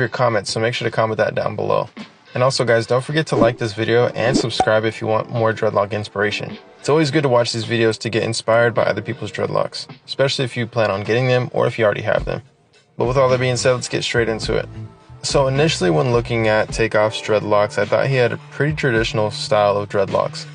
your comments, so make sure to comment that down below. And also guys, don't forget to like this video and subscribe if you want more dreadlock inspiration. It's always good to watch these videos to get inspired by other people's dreadlocks, especially if you plan on getting them or if you already have them. But with all that being said, let's get straight into it. So initially when looking at TakeOff's dreadlocks, I thought he had a pretty traditional style of dreadlocks.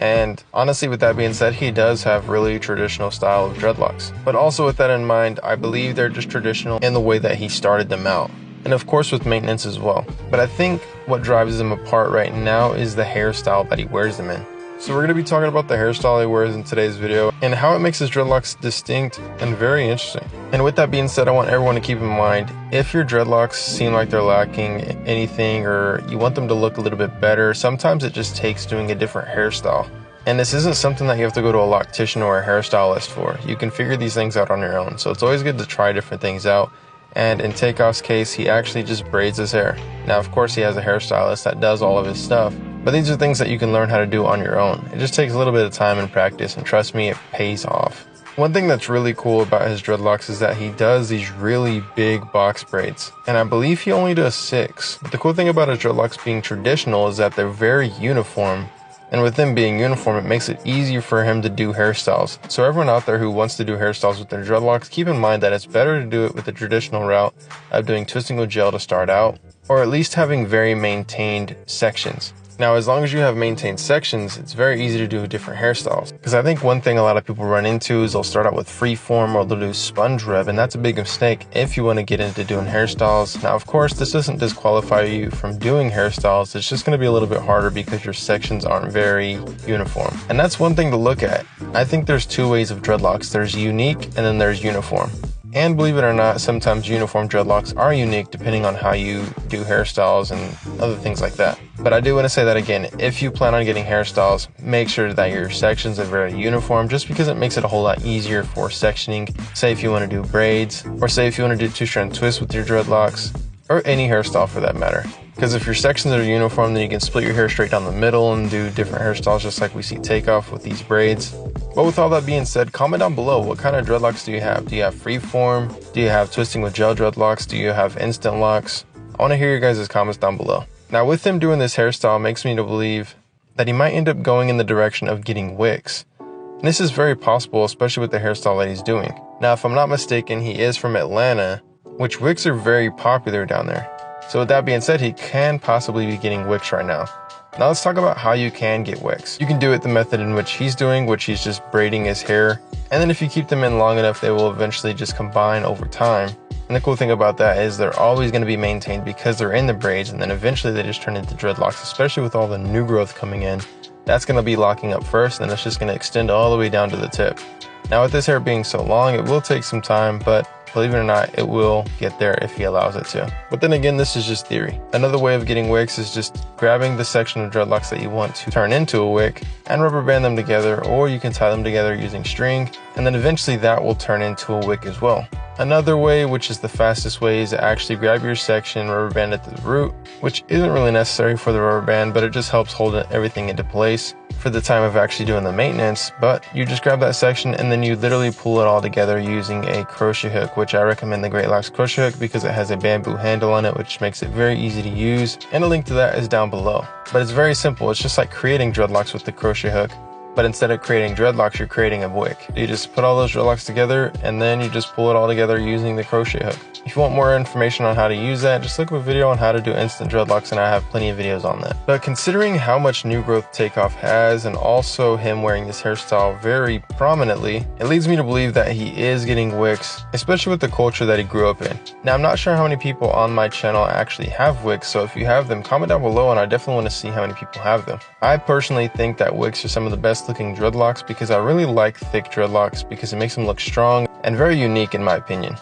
And honestly, with that being said, he does have really traditional style of dreadlocks. But also with that in mind, I believe they're just traditional in the way that he started them out. And of course with maintenance as well. But I think what drives them apart right now is the hairstyle that he wears them in. So we're going to be talking about the hairstyle he wears in today's video and how it makes his dreadlocks distinct and very interesting. And with that being said, I want everyone to keep in mind, if your dreadlocks seem like they're lacking anything or you want them to look a little bit better, sometimes it just takes doing a different hairstyle. And this isn't something that you have to go to a loctician or a hairstylist for. You can figure these things out on your own. So it's always good to try different things out. And in TakeOff's case, he actually just braids his hair. Now, of course, he has a hairstylist that does all of his stuff, but these are things that you can learn how to do on your own. It just takes a little bit of time and practice, and trust me, it pays off. One thing that's really cool about his dreadlocks is that he does these really big box braids, and I believe he only does 6. But the cool thing about his dreadlocks being traditional is that they're very uniform. And with them being uniform, it makes it easier for him to do hairstyles. So everyone out there who wants to do hairstyles with their dreadlocks, keep in mind that it's better to do it with the traditional route of doing twisting with gel to start out, or at least having very maintained sections. Now, as long as you have maintained sections, it's very easy to do different hairstyles. Because I think one thing a lot of people run into is they'll start out with freeform or they'll do sponge rev, and that's a big mistake if you want to get into doing hairstyles. Now, of course, this doesn't disqualify you from doing hairstyles. It's just going to be a little bit harder because your sections aren't very uniform. And that's one thing to look at. I think there's 2 ways of dreadlocks. There's unique and then there's uniform. And believe it or not, sometimes uniform dreadlocks are unique depending on how you do hairstyles and other things like that. But I do want to say that again, if you plan on getting hairstyles, make sure that your sections are very uniform, just because it makes it a whole lot easier for sectioning. Say if you want to do braids, or say if you want to do 2-strand twists with your dreadlocks, or any hairstyle for that matter. Because if your sections are uniform, then you can split your hair straight down the middle and do different hairstyles just like we see TakeOff with these braids. But with all that being said, comment down below, what kind of dreadlocks do you have? Do you have freeform? Do you have twisting with gel dreadlocks? Do you have instant locks? I want to hear your guys' comments down below. Now with him doing this hairstyle makes me to believe that he might end up going in the direction of getting wicks. And this is very possible, especially with the hairstyle that he's doing. Now if I'm not mistaken, he is from Atlanta, which wicks are very popular down there. So with that being said, he can possibly be getting wicks right now. Now let's talk about how you can get wicks. You can do it the method in which he's doing, which he's just braiding his hair. And then if you keep them in long enough, they will eventually just combine over time. And the cool thing about that is they're always going to be maintained because they're in the braids, and then eventually they just turn into dreadlocks, especially with all the new growth coming in. That's going to be locking up first, and then it's just going to extend all the way down to the tip. Now with this hair being so long, it will take some time, but believe it or not, it will get there if he allows it to. But then again, this is just theory. Another way of getting wicks is just grabbing the section of dreadlocks that you want to turn into a wick and rubber band them together, or you can tie them together using string, and then eventually that will turn into a wick as well. Another way, which is the fastest way, is to actually grab your section, rubber band it to the root, which isn't really necessary for the rubber band, but it just helps hold everything into place for the time of actually doing the maintenance. But you just grab that section and then you literally pull it all together using a crochet hook, which I recommend the Great Locks crochet hook because it has a bamboo handle on it, which makes it very easy to use, and a link to that is down below. But it's very simple. It's just like creating dreadlocks with the crochet hook, but instead of creating dreadlocks, you're creating a wick. You just put all those dreadlocks together and then you just pull it all together using the crochet hook. If you want more information on how to use that, just look up a video on how to do instant dreadlocks, and I have plenty of videos on that. But considering how much new growth TakeOff has, and also him wearing this hairstyle very prominently, it leads me to believe that he is getting wicks, especially with the culture that he grew up in. Now I'm not sure how many people on my channel actually have wicks, so if you have them, comment down below and I definitely want to see how many people have them. I personally think that wicks are some of the best looking dreadlocks because I really like thick dreadlocks because it makes them look strong and very unique in my opinion.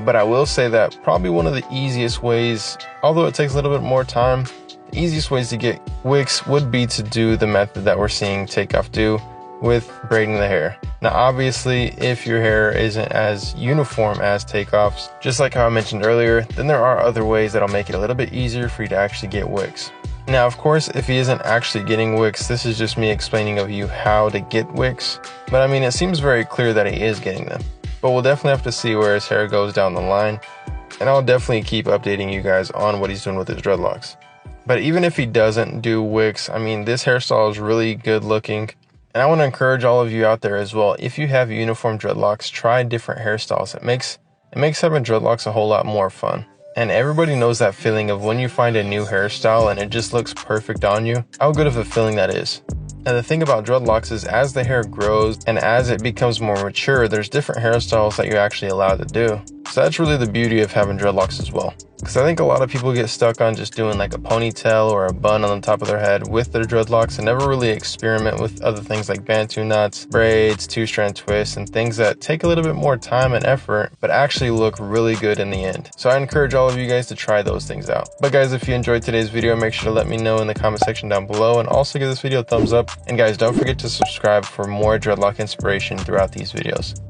But I will say that probably one of the easiest ways, although it takes a little bit more time, the easiest ways to get wicks would be to do the method that we're seeing TakeOff do with braiding the hair. Now obviously, if your hair isn't as uniform as TakeOff's, just like how I mentioned earlier, then there are other ways that'll make it a little bit easier for you to actually get wicks. Now of course, if he isn't actually getting wicks, this is just me explaining of you how to get wicks, but I mean it seems very clear that he is getting them. But we'll definitely have to see where his hair goes down the line. and I'll definitely keep updating you guys on what he's doing with his dreadlocks. But even if he doesn't do wicks, I mean, this hairstyle is really good looking. And I want to encourage all of you out there as well, if you have uniform dreadlocks, try different hairstyles. It makes having dreadlocks a whole lot more fun. And everybody knows that feeling of when you find a new hairstyle and it just looks perfect on you, how good of a feeling that is. And the thing about dreadlocks is as the hair grows and as it becomes more mature, there's different hairstyles that you're actually allowed to do. So that's really the beauty of having dreadlocks as well. Because I think a lot of people get stuck on just doing like a ponytail or a bun on the top of their head with their dreadlocks and never really experiment with other things like bantu knots, braids, two-strand twists, and things that take a little bit more time and effort but actually look really good in the end. So I encourage all of you guys to try those things out. But guys, if you enjoyed today's video, make sure to let me know in the comment section down below, and also give this video a thumbs up. And guys, don't forget to subscribe for more dreadlock inspiration throughout these videos.